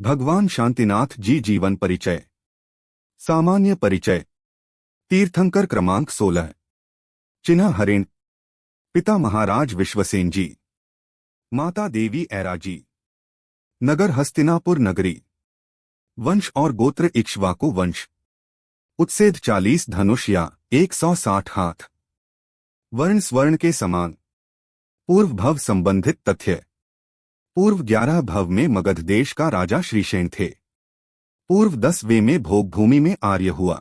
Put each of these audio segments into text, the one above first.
भगवान शांतिनाथ जी जीवन परिचय। सामान्य परिचय। तीर्थंकर क्रमांक 16। चिन्ह हरिण। पिता महाराज विश्वसेन जी। माता देवी ऐरा जी। नगर हस्तिनापुर नगरी। वंश और गोत्र इक्ष्वाकु वंश। उत्सेद 40 धनुष या 160 हाथ। वर्ण स्वर्ण के समान। पूर्व भव संबंधित तथ्य। पूर्व 11 भव में मगध देश का राजा श्रीशेन थे। पूर्व 10वें में भोग भूमि में आर्य हुआ।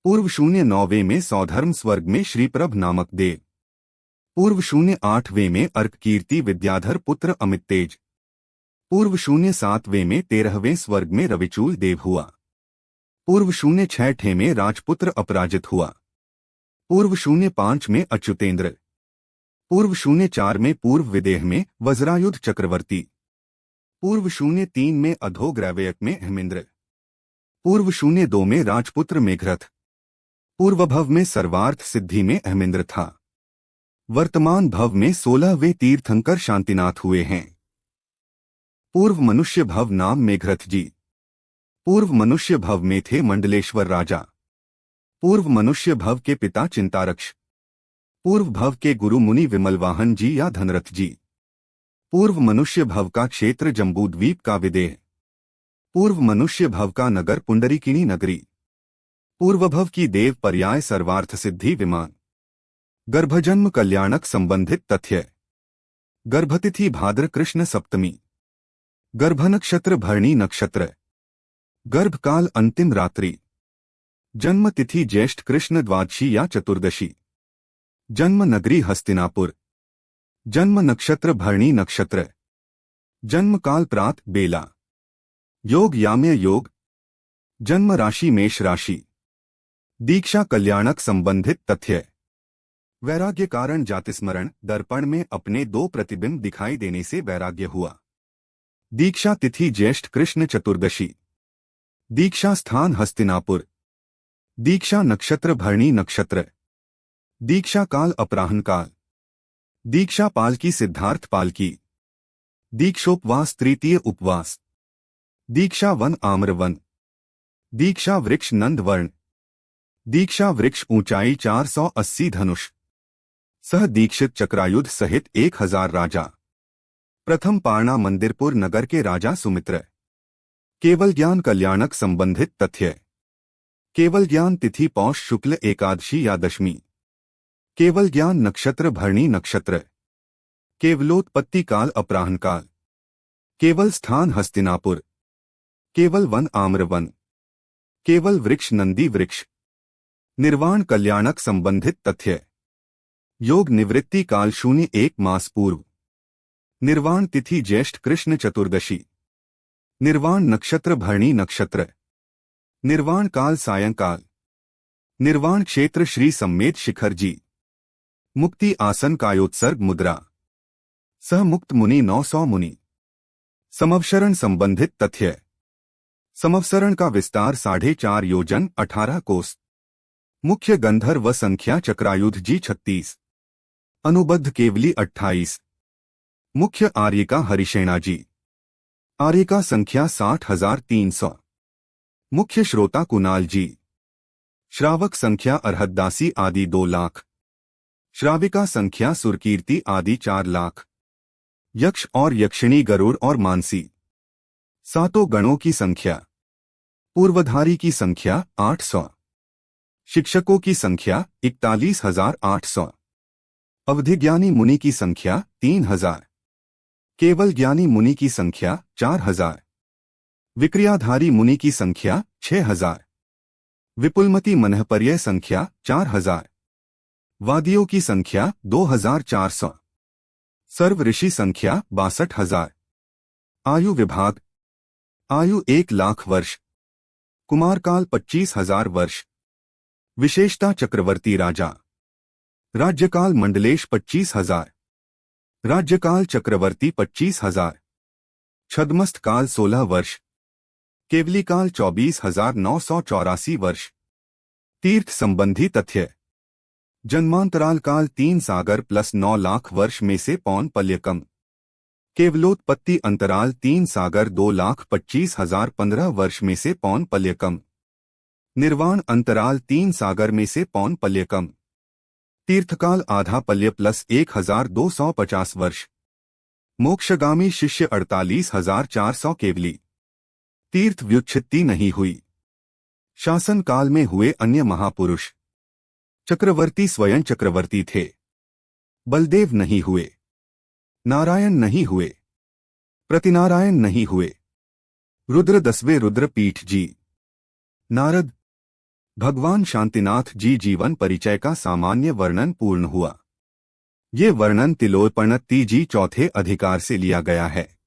पूर्व 09वें में सौधर्म स्वर्ग में श्रीप्रभ नामक देव। पूर्व 08वें में अर्क कीर्ति विद्याधर पुत्र अमित तेज। पूर्व 07वें में 13वें स्वर्ग में रविचूल देव हुआ। पूर्व 06ठे में राजपुत्र अपराजित हुआ। पूर्व 05 में अच्युतेंद्र। पूर्व 04 में पूर्व विदेह में वज्रायुध चक्रवर्ती। पूर्व 03 में अधोग्रैवयक में हेमेंद्र। पूर्व 02 में राजपुत्र मेघरथ। पूर्व भव में सर्वार्थ सिद्धि में हेमेंद्र था। वर्तमान भव में 16वें तीर्थंकर शांतिनाथ हुए हैं। पूर्व मनुष्य भव नाम मेघरथ जी। पूर्व मनुष्य भव में थे मंडलेश्वर राजा। पूर्व मनुष्य भव के पिता चिंतारक्ष। पूर्व भव के गुरु मुनि विमलवाहन जी या धनरथ जी। पूर्व मनुष्य भव का क्षेत्र जम्बूद्वीप का विदेह। पूर्व मनुष्य भव का नगर पुंडरीकिनी नगरी। पूर्व भव की देव पर्याय सर्वार्थ सिद्धि विमान। गर्भजन्म कल्याणक संबंधित तथ्य। गर्भतिथि भाद्र कृष्ण सप्तमी। गर्भनक्षत्र भरणी नक्षत्र। गर्भकाल अंतिम रात्रि। जन्म तिथि ज्येष्ठ कृष्ण द्वादशी या चतुर्दशी। जन्म नगरी हस्तिनापुर। जन्म नक्षत्र भरणी नक्षत्र। जन्म काल प्रात बेला। योग याम्य योग। जन्म राशि मेष राशि। दीक्षा कल्याणक संबंधित तथ्य। वैराग्य कारण जातिस्मरण दर्पण में अपने 2 प्रतिबिंब दिखाई देने से वैराग्य हुआ। दीक्षा तिथि ज्येष्ठ कृष्ण चतुर्दशी। दीक्षा स्थान हस्तिनापुर। दीक्षा नक्षत्र भरणी नक्षत्र। दीक्षा काल अपराह्न काल। दीक्षा पालकी सिद्धार्थ पालकी। दीक्षोपवास तृतीय उपवास। दीक्षा वन आम्र वन। दीक्षा वृक्ष नंद वर्ण। दीक्षा वृक्ष ऊंचाई 480 धनुष। सह दीक्षित चक्रायुध सहित 1000 राजा। प्रथम पारणा मंदिरपुर नगर के राजा सुमित्र। केवल ज्ञान कल्याणक संबंधित तथ्य। केवल ज्ञान तिथि पौष शुक्ल एकादशी या दशमी। केवल ज्ञान नक्षत्र भरणी नक्षत्र। केवलोत्पत्ति काल अपराह्न काल। केवल स्थान हस्तिनापुर। केवल वन आम्र वन। केवल वृक्ष नंदी वृक्ष। निर्वाण कल्याणक संबंधित तथ्य। योग निवृत्ति काल 01 मास पूर्व। निर्वाण तिथि ज्येष्ठ कृष्ण चतुर्दशी। निर्वाण नक्षत्र भरणी नक्षत्र। निर्वाण काल सायंकाल। निर्वाण क्षेत्र श्री सम्मेद शिखर जी। मुक्ति आसन कायोत्सर्ग मुद्रा। सह मुक्त मुनि 900 मुनि। समवसरण संबंधित तथ्य। समवसरण का विस्तार 4.5 योजन 18 कोस। मुख्य गंधर्व संख्या चक्रायुध जी 36। अनुबद्ध केवली 28। मुख्य आर्यिका हरिशेना जी। आर्यिका संख्या 60,300। मुख्य श्रोता कुणाल जी। श्रावक संख्या अरहतदासी आदि 2 लाख। श्राविका संख्या सुरकीर्ति आदि 4 लाख। यक्ष और यक्षिणी गरुड़ और मानसी। सातों गणों की संख्या। पूर्वधारी की संख्या 800। शिक्षकों की संख्या 41,800। अवधिज्ञानी मुनि की संख्या 3000। केवल ज्ञानी मुनि की संख्या 4000। विक्रियाधारी मुनि की संख्या 6000। विपुलमती मनःपर्यय संख्या 4000। वादियों की संख्या 2400। सर्व ऋषि संख्या 62,000। आयु विभाग। आयु 1 लाख वर्ष। कुमारकाल 25,000 वर्ष। विशेषता चक्रवर्ती राजा। राज्यकाल मंडलेश 25,000। राज्यकाल चक्रवर्ती 25,000। छद्मस्त काल 16 वर्ष। केवली काल 24,984 वर्ष। तीर्थ संबंधी तथ्य। जन्मांतराल काल 3 सागर + 9 लाख वर्ष में से पौन पल्यकम। केवलोत्पत्ति अंतराल 3 सागर 2,25,015 वर्ष में से पौन पल्यकम। निर्वाण अंतराल 3 सागर में से पौन पल्यकम। तीर्थकाल आधा पल्य प्लस 1,250 वर्ष। मोक्षगामी शिष्य 48,400 केवली। तीर्थ व्युच्छित्ति नहीं हुई। शासन काल में हुए अन्य महापुरुष। चक्रवर्ती स्वयं चक्रवर्ती थे। बलदेव नहीं हुए। नारायण नहीं हुए। प्रतिनारायण नहीं हुए। रुद्र 10वें रुद्रपीठ जी। नारद। भगवान शांतिनाथ जी जीवन परिचय का सामान्य वर्णन पूर्ण हुआ। ये वर्णन तिलोत्पलती जी चौथे अधिकार से लिया गया है।